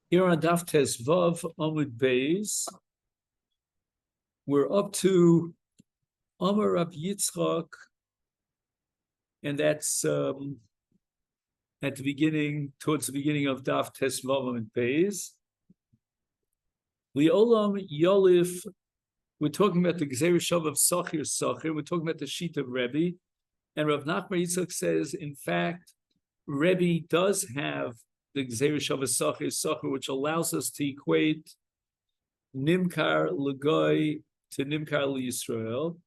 Here on Daf Tesvav Amud Beis, we're up to Amar Rab Yitzchak, and that's at the beginning, towards the beginning of Daf Tesvav Amud Beis. Liolam Yolif, we're talking about the Gzeir Shav of Sachir. We're talking about the sheet of Rebbe, and Rav Nachman Yitzchak says, in fact, Rebbe does have the Gzeir Shav of Sachir, which allows us to equate Nimkar L'Goy to Nimkar L'Yisrael.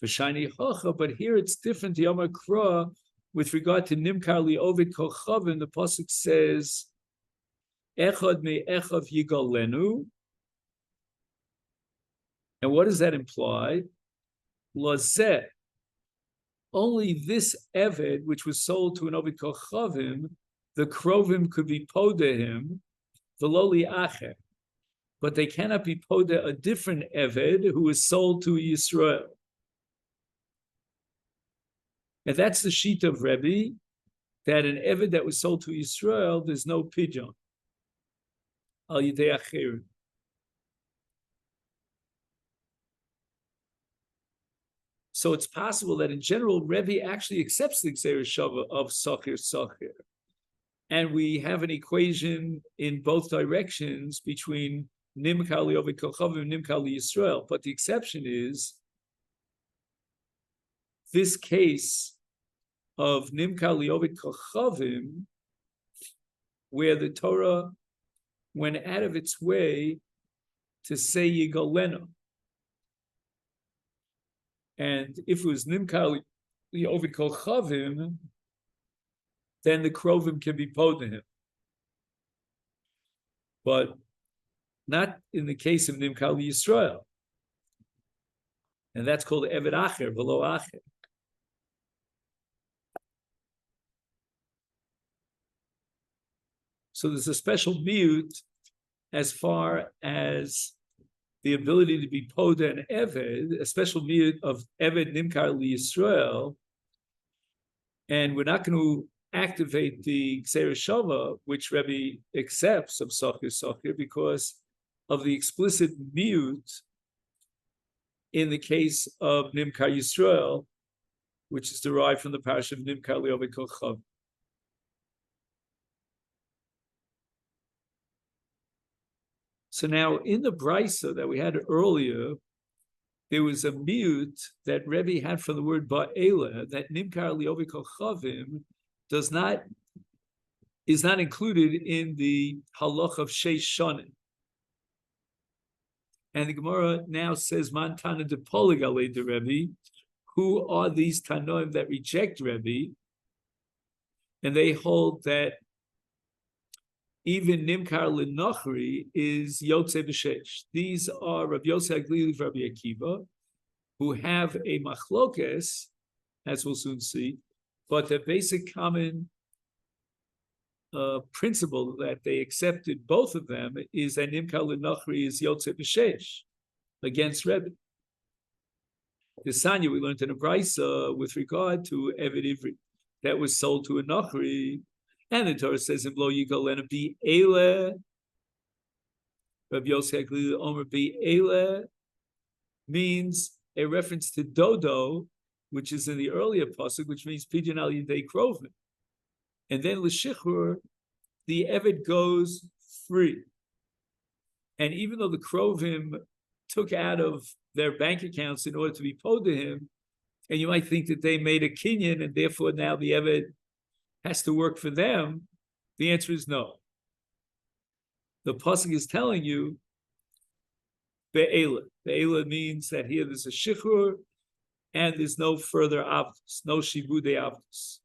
V'shani Hocha, but here it's different. The Yom Kra, with regard to Nimkar Li'ovid Kochavim, the pasuk says, Echad me Echav Yigalenu. And what does that imply? Lazeh, only this Eved, which was sold to an Ovid Kochavim, the Krovim could be poda him, the loli acher, but they cannot be poda a different Eved who is sold to Yisrael. And that's the sheet of Rebbe, that an Eved that was sold to Yisrael, there's no pidyon. Al yidei acherim. So it's possible that in general, Rebbe actually accepts the Gzeir Shava of Sachir. And we have an equation in both directions between Nimkar Li'ovid Kochavim and Nimkar L'Yisrael. But the exception is this case of Nimkar Li'ovid Kochavim, where the Torah went out of its way to say Yigalenu. And if it was Nimkar Li'ovid Kochavim, then the Krovim can be pod to him. But not in the case of Nimkar Yisrael. And that's called Eved Acher, V'lo Acher. So there's a special miyut as far as the ability to be pod and Eved, a special miyut of Eved Nimkar Yisrael. And we're not going to activate the Gzeir Shava, which Rebbe accepts of Sachir, because of the explicit miyut in the case of Nimkar Yisrael, which is derived from the parish of Nimkar Li'ovid Kochav. So now in the brisa that we had earlier, there was a miyut that Rebbe had from the word ba'ela, that Nimkar Li'ovid Kochavim is not included in the halach of Sheish Shanim. And the Gemara now says, Man Tana de Polig alei de Rebbe, who are these Tanoim that reject Rebbe? And they hold that even Nimkar L'Nochri is Yotze B'Sheish. These are Rabbi Yosef Aglili, Rabbi Akiva, who have a machlokes, as we'll soon see, but the basic common principle that they accepted, both of them, is that Nimkar L'Nochri is Yotze B'Sheish against Rebbe. The Sanya we learned in a brisa with regard to Eved Ivri that was sold to a Nochri, and the Torah says in Lo Yigalenu Bi Eile, Rabbi Yosef Aglili Omer Bi Eile means a reference to Dodo, which is in the earlier pasuk, which means Pidyon Al Yidei Krovim. And then L'Shichur, the Eved goes free. And even though the Krovim took out of their bank accounts in order to be pod to him, and you might think that they made a kinyan and therefore now the Eved has to work for them, the answer is no. The pasuk is telling you Be'ela. Be'ela means that here there's a shichur and there's no further avdus, no shibudei avdus.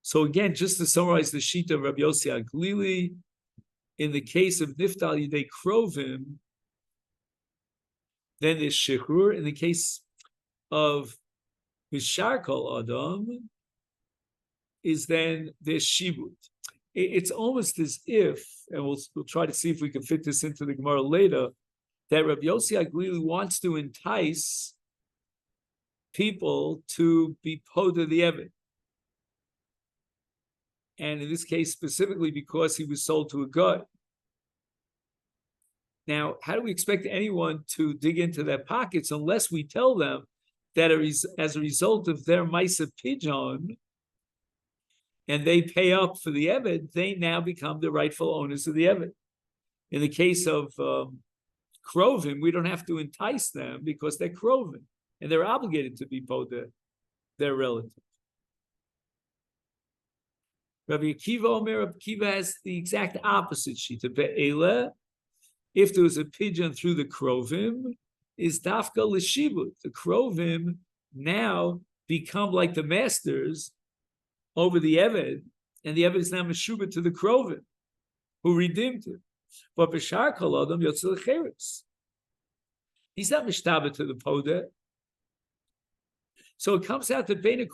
So again, just to summarize the sheet of Rabbi Yossi Aglili, in the case of Niftal Yidei Krovim, then there's shichur. In the case of Mishar Kol Adam, is then there's shibud. It's almost as if, and we'll try to see if we can fit this into the Gemara later, that Rabbi Yossi Aglili wants to entice people to be poda the Eved. and in this case specifically because he was sold to a god. Now, how do we expect anyone to dig into their pockets unless we tell them that as a result of their Maisa Pidyon, and they pay up for the Eved, they now become the rightful owners of the Eved. In the case of Krovim, we don't have to entice them because they're Krovim, and they're obligated to be both their relative. Rabbi Akiva has the exact opposite sheet. If there was a pigeon through the Krovim, is Dafka L'Shibut. The Krovim now become like the masters over the Eved, and the Eved is now Meshubah to the Krovim, who redeemed him. But B'shar Kol Adam Yotzei L'Cheres. He's not Mishtabah to the Podeh. So it comes out that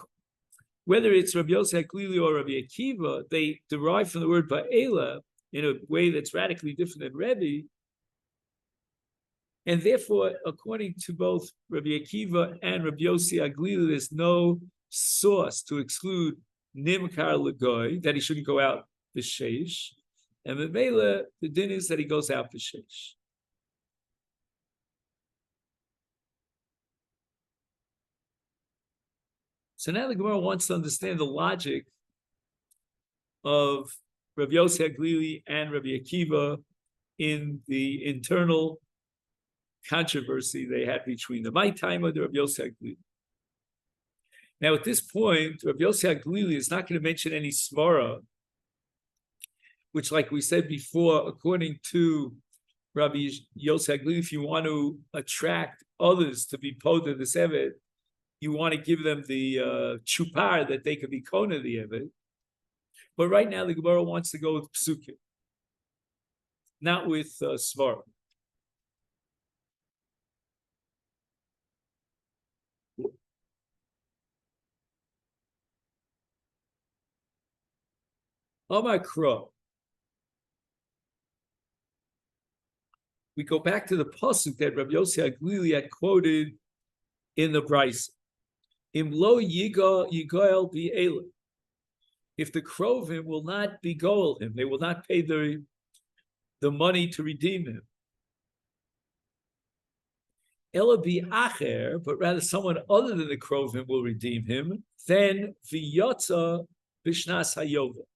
whether it's Rabbi Yosef HaGlili or Rabbi Akiva, they derive from the word Ba'ela in a way that's radically different than Rebbe. And therefore, according to both Rabbi Akiva and Rabbi Yossi HaGlili, there's no source to exclude Nimkar L'Goy, that he shouldn't go out B'Sheish. And Memela, the din is that he goes out B'Sheish. So now the Gemara wants to understand the logic of Rabbi Yossi HaGlili and Rabbi Akiva in the internal controversy they had between the my time of the Rabbi Yossi HaGlili. Now, at this point, Rabbi Yossi HaGlili is not going to mention any svara, which, like we said before, according to Rabbi Yossi HaGlili, if you want to attract others to be poda this eved, you want to give them the chupar that they could be kona the eved. But right now, the Gemara wants to go with psukim, not with svara. Amar Kro. We go back to the pasuk that Rabbi Yossi HaGlili had quoted in the Brisa. Im lo yigoel bi'ela. If the Krovim will not be goel him, they will not pay the money to redeem him. Ela bi'acher, but rather someone other than the Krovim will redeem him. Then v'yotza b'shnas hayovel.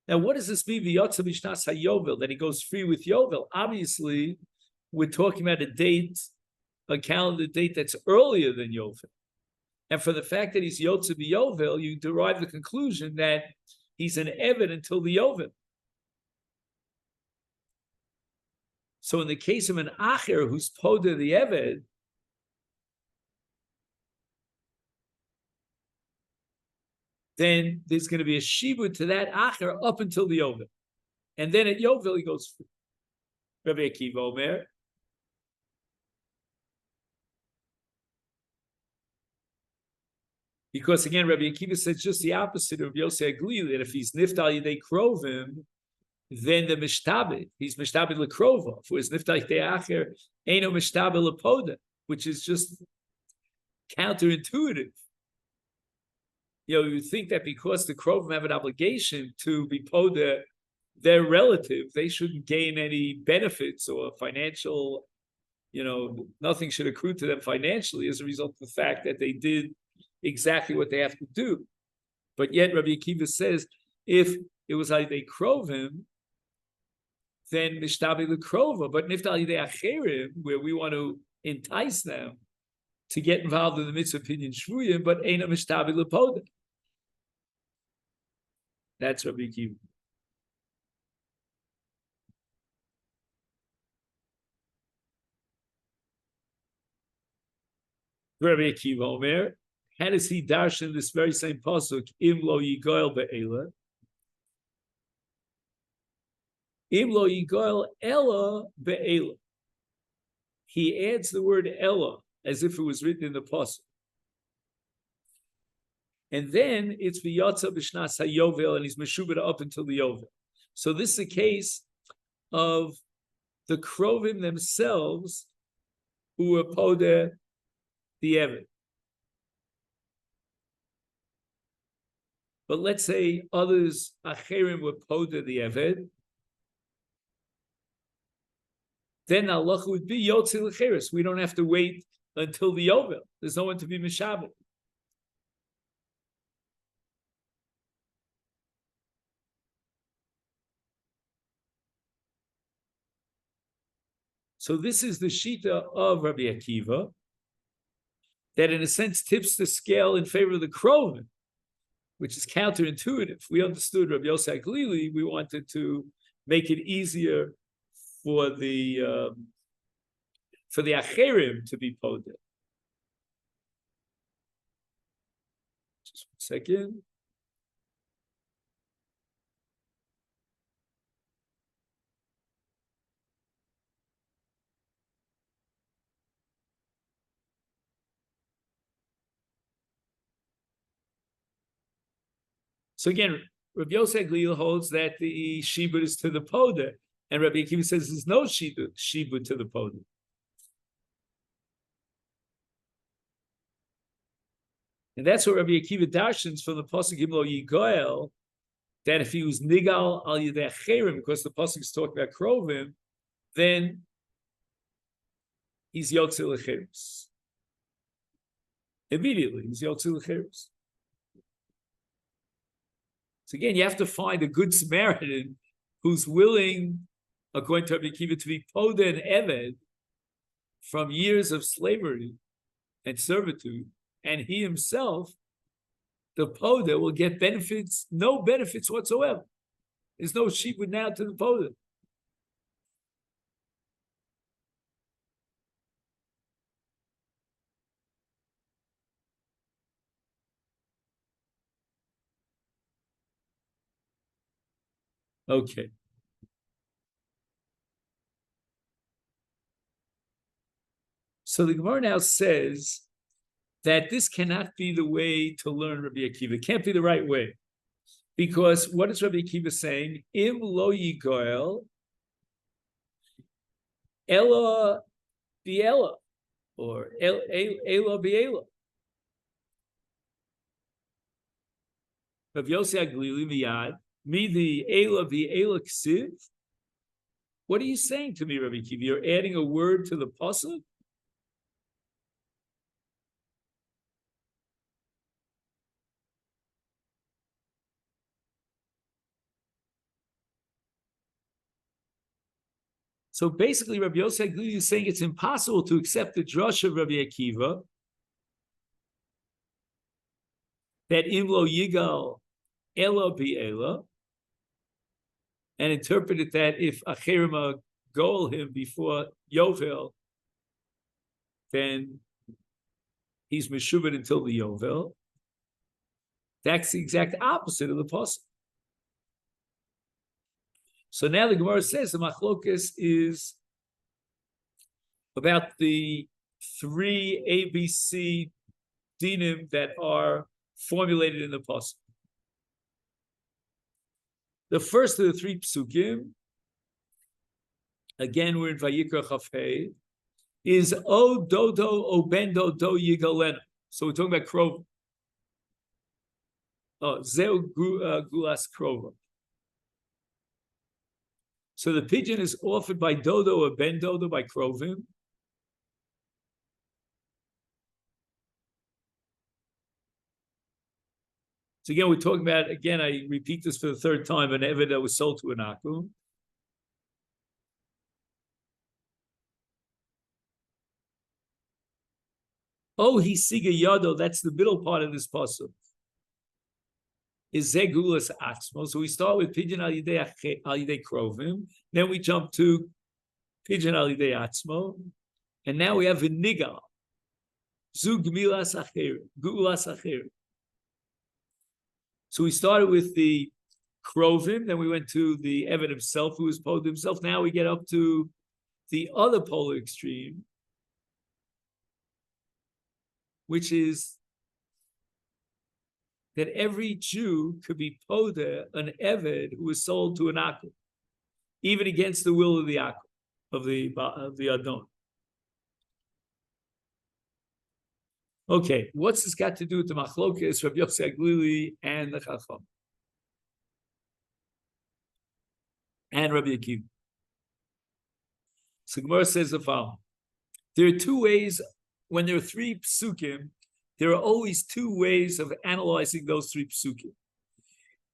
Now, what does this mean? V'yotza b'shnas hayovel, that he goes free with Yovel. Obviously, we're talking about a calendar date that's earlier than Yovel. And for the fact that he's Yotze b'Yovel, you derive the conclusion that he's an Eved until the Yovel. So in the case of an Acher who's Poda the Eved, then there's going to be a shibud to that Acher up until the Yovel. And then at Yovel he goes free. Rabbi Akiva Omer. Because again, Rabbi Akiva says just the opposite of Yossi HaGlili, that if he's niftal yedei krovim, then the mishtabed, he's mishtabed lekrova. For his niftal yedei acher, eino mishtabed lepoda, which is just counterintuitive. You think that because the krovim have an obligation to be poda their relative, they shouldn't gain any benefits or financial, nothing should accrue to them financially as a result of the fact that they did exactly what they have to do. But yet Rabbi Akiva says if it was Alidei Krovim, then Mishtabi L'Krova, but Niftal Alidei Acherim, where we want to entice them to get involved in the mitzvah opinion Shvuyim, but Eina Mishtabi L'Poda. That's Rabbi Akiva. Rabbi Akiva Omer, how does he dash in this very same pasuk? Im lo yigoel be'ela. Im lo yigoel ela be'ela. He adds the word ela as if it was written in the pasuk. And then it's v'yatza b'shnas hayovel, and he's meshubah up until the yovel. So this is a case of the krovim themselves who are poder the eved. But let's say others, Acherim, were Poda the Eved, then halacha would be Yotzi L'cheres. We don't have to wait until the Yovel. There's no one to be Mishabed. So this is the Shita of Rabbi Akiva, that in a sense tips the scale in favor of the Krovim, which is counterintuitive. We understood Rabbi Yosef Glili, we wanted to make it easier for the Acherim to be Podeh. Just 1 second. So again, Rabbi Yosef Glil holds that the shibud is to the poda, and Rabbi Akiva says there's no shibud to the poda. And that's what Rabbi Akiva darshans from the pasuk Gimlo Yigoel, that if he was nigal al yidei acherim, because the pasuk is talking about krovim, then he's yotze lecheres. Immediately, he's yotze lecheres. So again, you have to find a good Samaritan who's willing, according to Rabbi Akiva, to be Poda and Eved from years of slavery and servitude, and he himself, the Poda, will get benefits, no benefits whatsoever. There's no shibud now to the Poda. Okay. So the Gemara now says that this cannot be the way to learn Rabbi Akiva. It can't be the right way. Because what is Rabbi Akiva saying? Im lo yigoel ela biela, or ela biela. Rav Yosef Glili miyad, mi the ela biela ksiv. What are you saying to me, Rabbi Akiva? You're adding a word to the pasuk? So basically, Rabbi Yosef Glili is saying it's impossible to accept the drush of Rabbi Akiva that imlo yigal ela bi'ela, and interpreted that if acherim goal him before Yovel, then he's meshubed until the Yovel. That's the exact opposite of the pasuk. So now the Gemara says the machlokas is about the 3 ABC dinim that are formulated in the pasuk. The first of the 3 psukim, again we're in Vayikra Chafei, is O Dodo O Bendo Do Yigalena. So we're talking about Krova. Oh, Zeu Gulas Krova. So the pigeon is offered by Dodo or Ben Dodo by Krovim. So again, we're talking about, again, I repeat this for the 3rd time, an Eved that was sold to an Akum. Oh, he siga yado, that's the middle part of this pasuk. Is Zegulas Atzmo. So we start with Pigeon al Yidei Krovim, then we jump to Pigeon al Yidei Atzmo, and now we have Vinigal. Zug Milas Acher, Gulas Acher. So we started with the Krovim, then we went to the Eved himself, who was Pod himself. Now we get up to the other polar extreme, which is that every Jew could be Poda, an Eved who was sold to an Akum, even against the will of the Akum, of the Adon. Okay, what's this got to do with the machlokes, Rabbi Yossi Aglili and the Chacham? And Rabbi Akiva. So Gemara says the following. There are two ways, when there are three psukim, there are always two ways of analyzing those three psukim.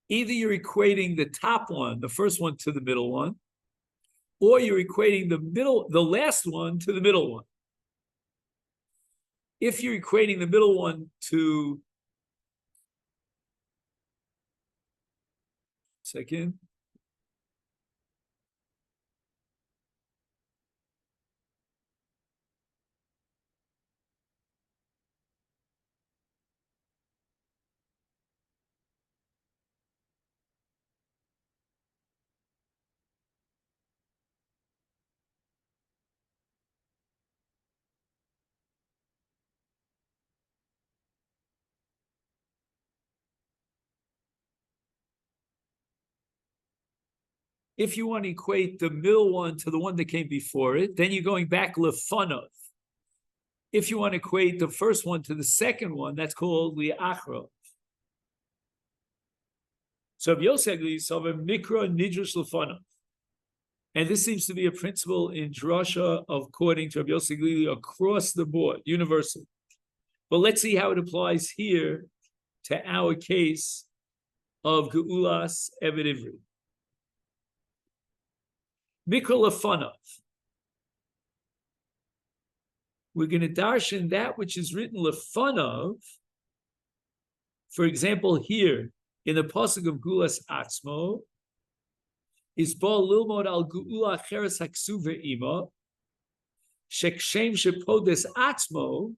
Either you're equating the top one, the first one, to the middle one, or you're equating the last one to the middle one. If you're equating the middle one to, second, if you want to equate the middle one to the one that came before it, then you're going back lefanov. If you want to equate the first one to the second one, that's called li'achrov. So Yosegli saw a mikra nidrush lefanov. And this seems to be a principle in drasha, according to Rabbi Yossi Aglili, across the board, universal. But let's see how it applies here to our case of Geulas Eved Ivri. Mikra lefanov. We're going to darshan that which is written lefanov. For example, here in the pasuk of Geulas Atzmo, is bal lilmod al geula cheres haksuva ima shekshem shepodes atzmo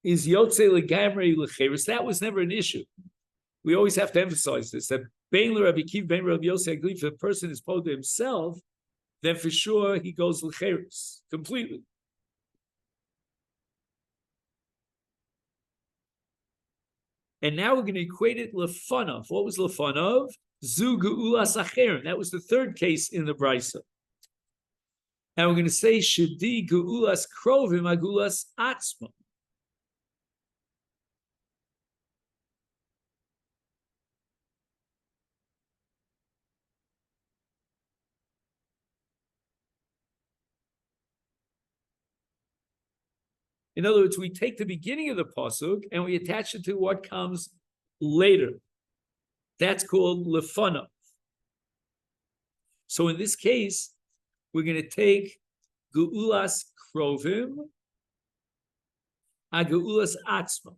is yotze legamrei lecheres. That was never an issue. We always have to emphasize this, that bein Rabbi Akiva, bein Rabbi Yossi Aglili, if a person is poda himself, then for sure he goes lecheres completely. And now we're going to equate it lefanov. What was lefanov? Zu geulas acherim. That was the third case in the brisa. And we're going to say shedi geulas krovim agulas atzma. In other words, we take the beginning of the pasuk and we attach it to what comes later. That's called lefanov. So in this case, we're going to take geulas krovim, a geulas atzma.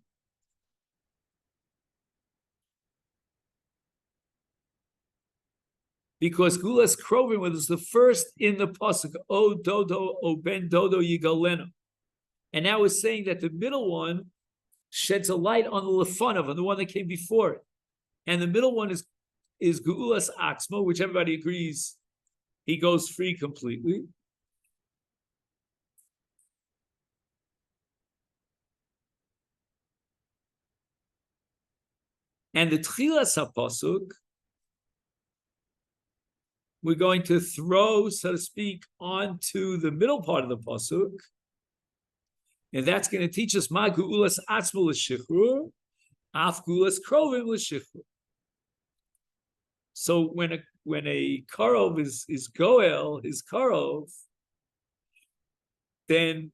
Because geulas krovim was the first in the pasuk, O dodo, O ben dodo yigalenu. And now we're saying that the middle one sheds a light on the lefanov, on the one that came before it. And the middle one is geulas atzmo, which everybody agrees he goes free completely. And the tchilas hapasuk, we're going to throw, so to speak, onto the middle part of the pasuk. And that's going to teach us ma geulas atzmo l'shichur, af geulas krovim l'shichur. So when a karov is goel, his karov, then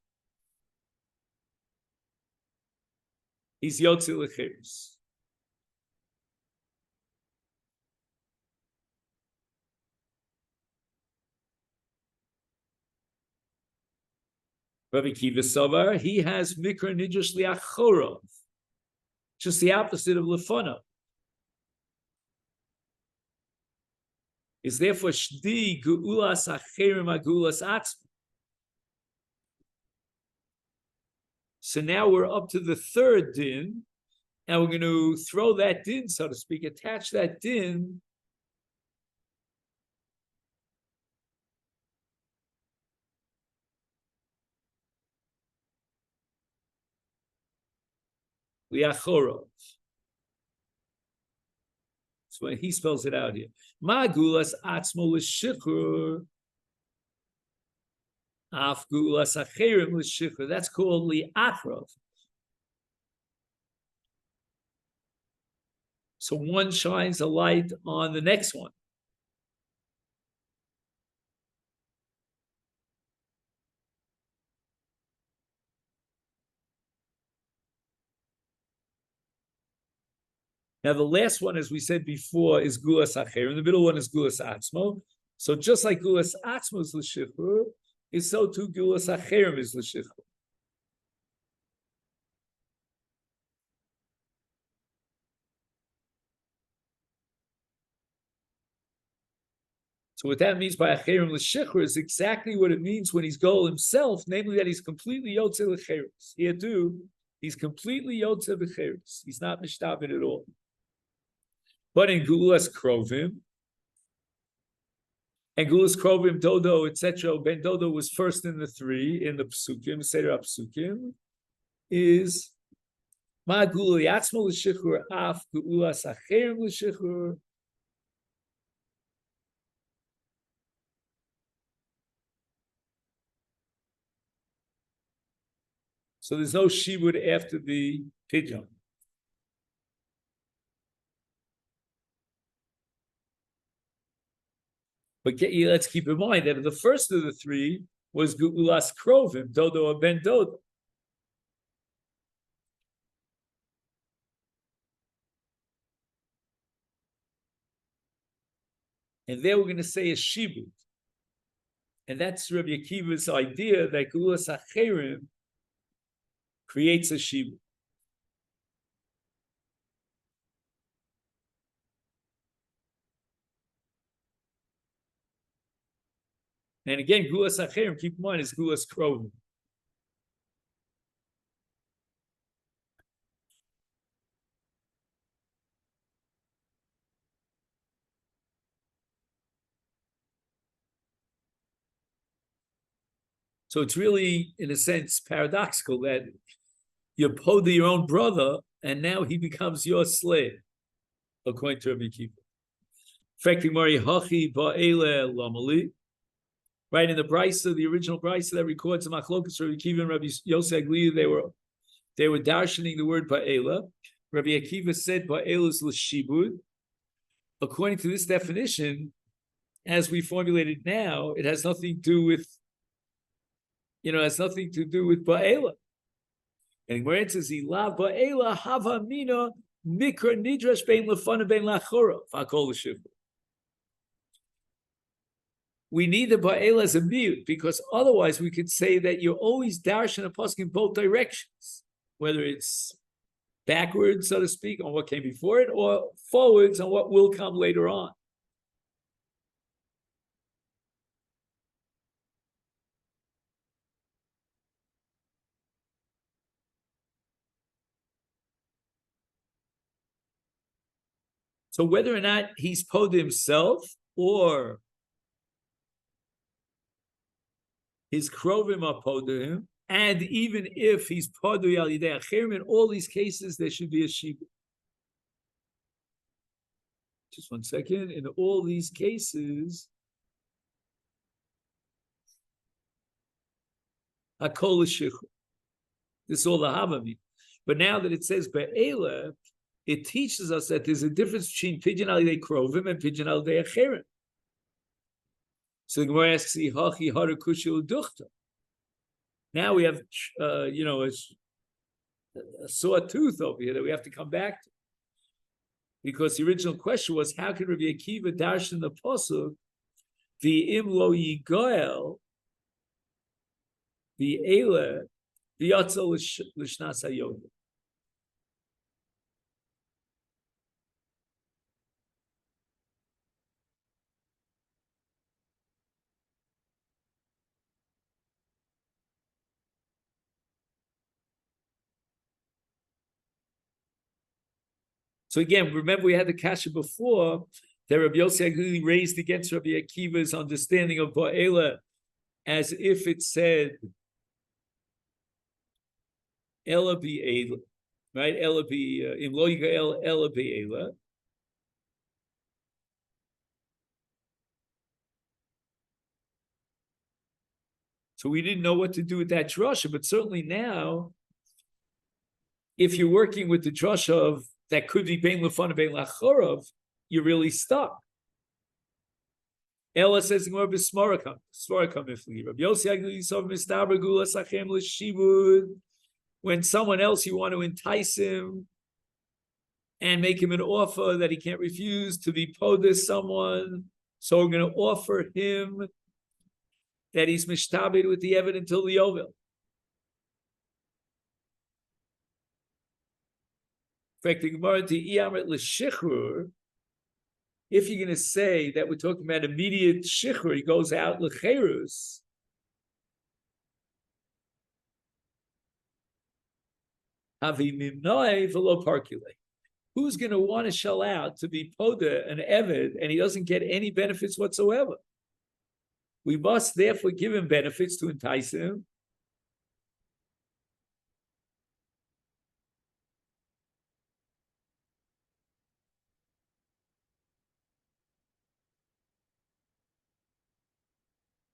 he's yotze l'cheres. Rabbi Akiva Savar, he has mikra nidrush liachorov, just the opposite of lefanov. Is therefore shdi geulas acherim ageulas atzma. So now we're up to the third din, and we're going to throw that din, so to speak, attach that din liachorov. So when he spells it out here, ma gulas atzmo l'shichur, Af gulas acherim l'shikra. That's called li'akrav. So one shines a light on the next one. Now, the last one, as we said before, is gulas acherim. The middle one is gulas atzmo. So just like gulas atzmo is l'shikra, is so too gulas acherim is l'shikra. So what that means by acherim l'shikra is exactly what it means when he's goal himself, namely that he's completely yotze l'cheres. Here too, he's completely yotze l'cheres. He's not mishtabit at all. But in gulas krovim, and gulas krovim, dodo, etc., ben dodo was first in the three in the psukim, seder psukim, is ma gula yatzmo l'shikra af gulas acherim l'shikra. So there's no shibud after the pidyon. But let's keep in mind that the first of the three was gulas krovim, dodo or ben dodo. And there we're going to say a shibud. And that's Rabbi Akiva's idea that gulas acherim creates a shibud. And again, gulas acherim, keep in mind, is gulas krovim. So it's really, in a sense, paradoxical that you poda your own brother, and now he becomes your slave, according to Rabbi Akiva. Right, in the Brisa, the original Brisa that records the Machlokas, Rabbi Akiva and Rabbi Yosef Agli, they were darshaning the word ba'ela. Rabbi Akiva said ba'ela is l'shibud. According to this definition, as we formulated now, it has nothing to do with, ba'ela. And where it says ilav ba'ela hava mina mikra nidrash bein lefana bein lachora v'akol l'shibud. We need the ba'ela as a mute, because otherwise we could say that you're always darshan a pasuk in both directions, whether it's backwards, so to speak, on what came before it, or forwards on what will come later on. So whether or not he's poda himself or his krovim are poda him, and even if he's poda yalidei acherim, in all these cases there should be a shibud. Just 1 second. In all these cases, hakol l'shichur. This is all the Havamim. But now that it says be'ela, it teaches us that there's a difference between pidyon alidei krovim and pidyon alidei acherim. So the Gemara asks, "Hachi hara kushil duchta." Now we have, a sore tooth over here that we have to come back to, because the original question was, how can Rabbi Akiva darshan the pasuk, "V'im lo yigoel, v'ela, v'yatzel l'shnas hayom." So again, remember we had the kasha before that Rabbi Yosef Agli raised against Rabbi Akiva's understanding of ba'ela as if it said ela bi'ela, right? Ela bi im lo yigael ela bi'ela. So we didn't know what to do with that drasha, but certainly now, if you're working with the drasha of that could be bein lefanav bein lachorov, you're really stuck. Ella says more b'smarakam ifli. Rabbi Yossi Agli Yisov mistaber gula sachem l'shivud. When someone else you want to entice him and make him an offer that he can't refuse to be podeh someone, so we're going to offer him that he's mishtabed with the evid until the yovel. If you're going to say that we're talking about immediate shichr, he goes out lecherus. Who's going to want to shell out to be podeh an eved and he doesn't get any benefits whatsoever? We must therefore give him benefits to entice him.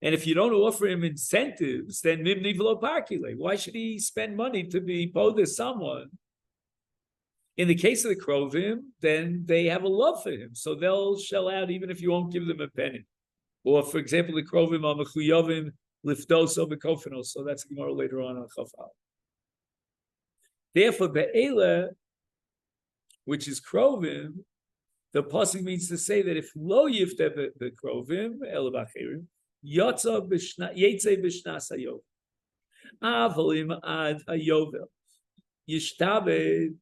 And if you don't offer him incentives, then mimni v'lo parkile. Why should he spend money to be podeh someone? In the case of the krovim, then they have a love for him, so they'll shell out even if you won't give them a penny. Or, for example, the krovim are mechuyavim lifdoso b'kofenos. So that's Gemara later on Chafal. Therefore, be'ela, which is krovim, the pasuk means to say that if lo yifte the krovim el b'achirim, yotza yetze b'shnas hayovel, avolim ad hayovel, yishtabed.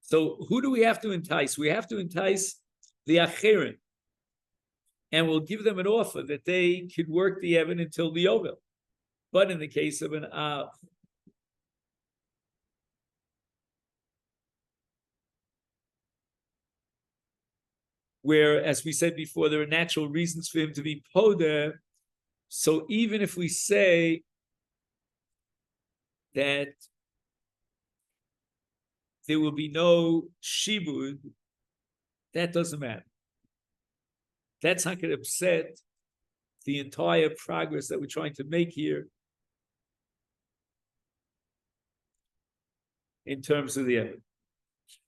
So who do we have to entice? We have to entice the achirim, and we'll give them an offer that they could work the Evan until the Yovel. But in the case of an Av, where, as we said before, there are natural reasons for him to be podeh, so even if we say that there will be no shibud, that doesn't matter. That's not going to upset the entire progress that we're trying to make here in terms of the evidence.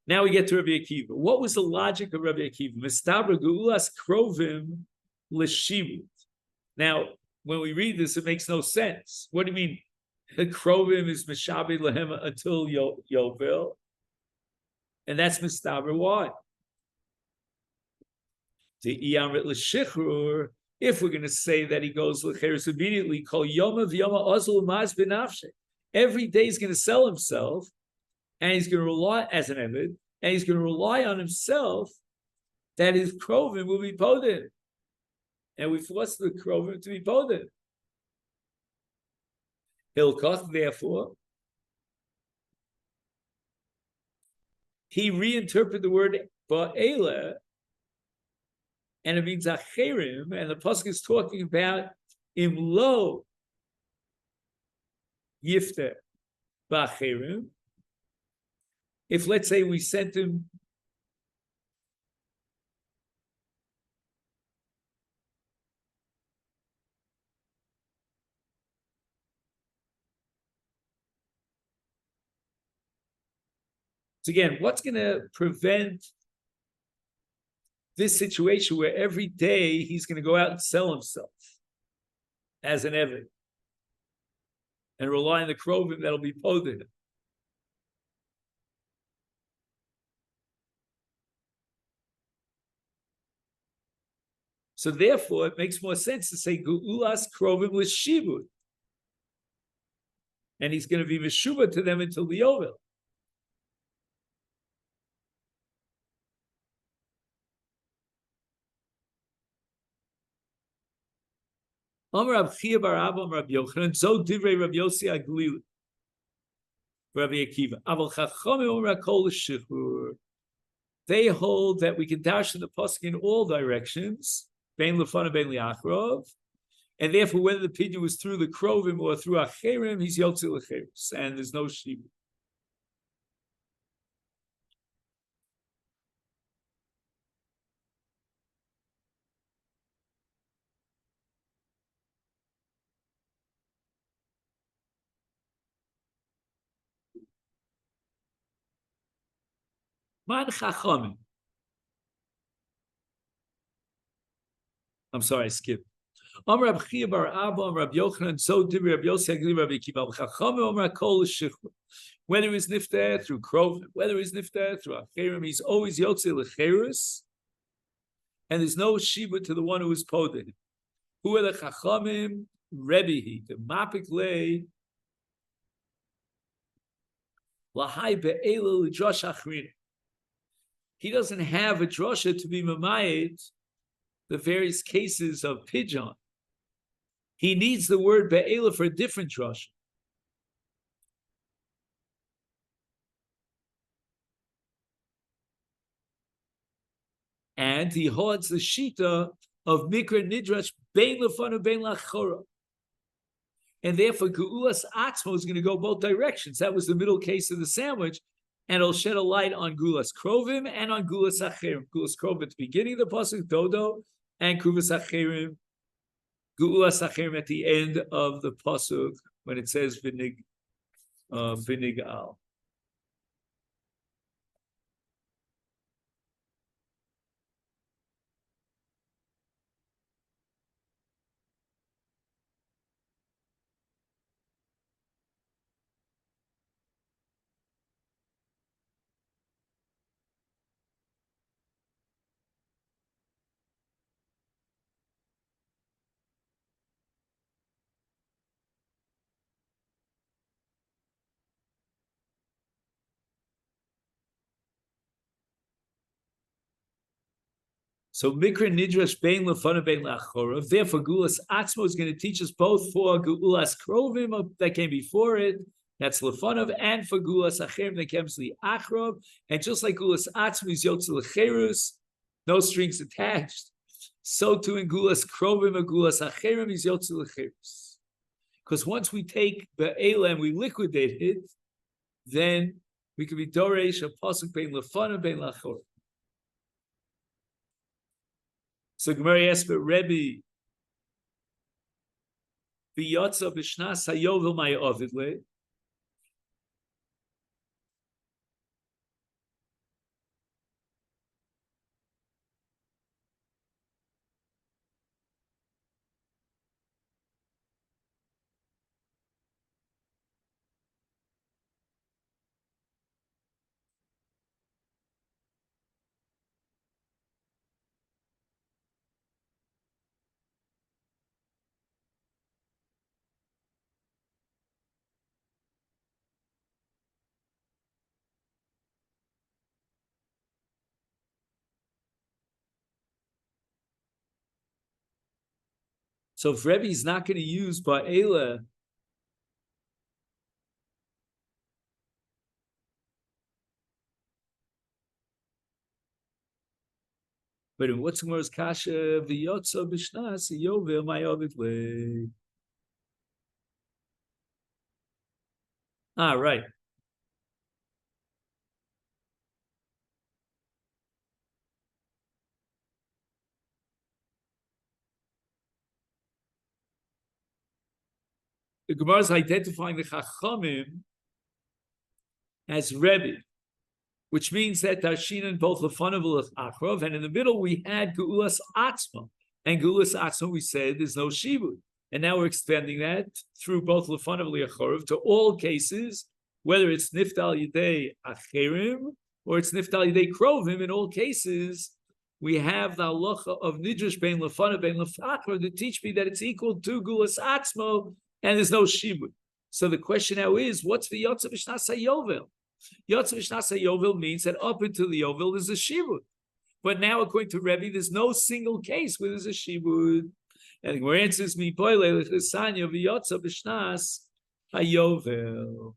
Now we get to Rabbi Akiva. What was the logic of Rabbi Akiva? Mistabra geulas krovim l'shibud. Now, when we read this, it makes no sense. What do you mean? The krovim is mishabed lahem until yovel, and that's mistabra. Why? If we're going to say that he goes l'cheres immediately, kol yoma v'yoma ozul maz b'nafshe. Every day he's going to sell himself, and he's going to rely as an eved, and he's going to rely on himself that his krovim will be poded, and we force the krovim to be poded. Hilkoth, therefore, he reinterpreted the word ba'ela, and it means acherim, and the pasuk is talking about imlo yifter ba'acherim. If, let's say, we sent him so again, what's going to prevent this situation where every day he's going to go out and sell himself as an eved and rely on the krovim that'll be poded? So therefore, it makes more sense to say Geulas Krovim with Shibud. And he's going to be Meshuba to them until the Yovel. Amar Rab Chia bar Abba Amar Rab Yochanan, so divrei Rab Yossi Aglili, Rabbi Akiva. Aval Chachamim Amar Kol Shechur. They hold that we can dash in the pasuk in all directions, bein lefanav bein liachrov, and therefore whether the pidyon was through the krovim or through acherim, he's yotze lecherus, and there's no shibud. Man chachamim. I'm sorry, I skipped. Amar Rab Chia bar Abba, Amar Rab Yochanan, so did Rab Yosef, Rab Akiva, Chachamim, Amar Kol Shechur. Whether he's nifter through krov, whether he's nifter through acherim, he's always yotze lecherus, and there's no shiva to the one who is poded. Who are the chachamim? Rebbe, the mapik lei lahai be'ela l'drosh achrin. He doesn't have a drosha to be mamayit the various cases of pidyon. He needs the word be'ela for a different drosha. And he holds the shita of mikra nidrash bein lefanu bein lachora. And therefore, Geulas Atzmo is going to go both directions. That was the middle case of the sandwich, and it'll shed a light on Geulas Krovim and on Geulas Acherim. Geulas Krovim at the beginning of the pasuk, Dodo, and Geulas Acherim, Geulas Acherim at the end of the pasuk when it says V'nig Al. So Mikra Nidrash Bein Lefana Bein Lachora. Therefore, Geulas Atzmo is going to teach us both for Geulas Krovim that came before it, that's Lefanav, and for Geulas Acherim that comes the Achrov. And just like Geulas Atzmo is Yotze Lecherus, no strings attached, so too in Geulas Krovim or Geulas Acherim is Yotze Lecherus. Because once we take Be'ela and we liquidate it, then we can be Doresh a Pasuk Bein Lefanav Bein Lachora. So Gemara asks, but Rebbe, v'yotza b'shnas hayovel ma'yovidle. So if Rebbe is not going to use Ba'ela, but in what's Gemara's kasha v'yotza b'shnas yovel ma'yovidle. Right. The Gemara is identifying the Chachamim as Rebbe, which means that Tarshinan both Lefanav and Achrov, and in the middle we had Geulas Atzma, and Geulas Atzma we said there's no Shibud, and now we're expanding that through both Lefanav and Achrov to all cases, whether it's Niftal Yidei Acherim or it's Niftal Yidei Krovim. In all cases, we have the halacha of Nidrash Bein Lefanav Bein Achrov to teach me that it's equal to Geulas Atzma, and there's no Shibud. So the question now is, what's the Yotze B'Shnas HaYovel? Yotze B'Shnas HaYovel means that up until the Yovel there's a Shibud. But now, according to Rebbe, there's no single case where there's a Shibud. And the answer is, Mi Poile L'Chesanya V'Yotze B'Shnas HaYovel.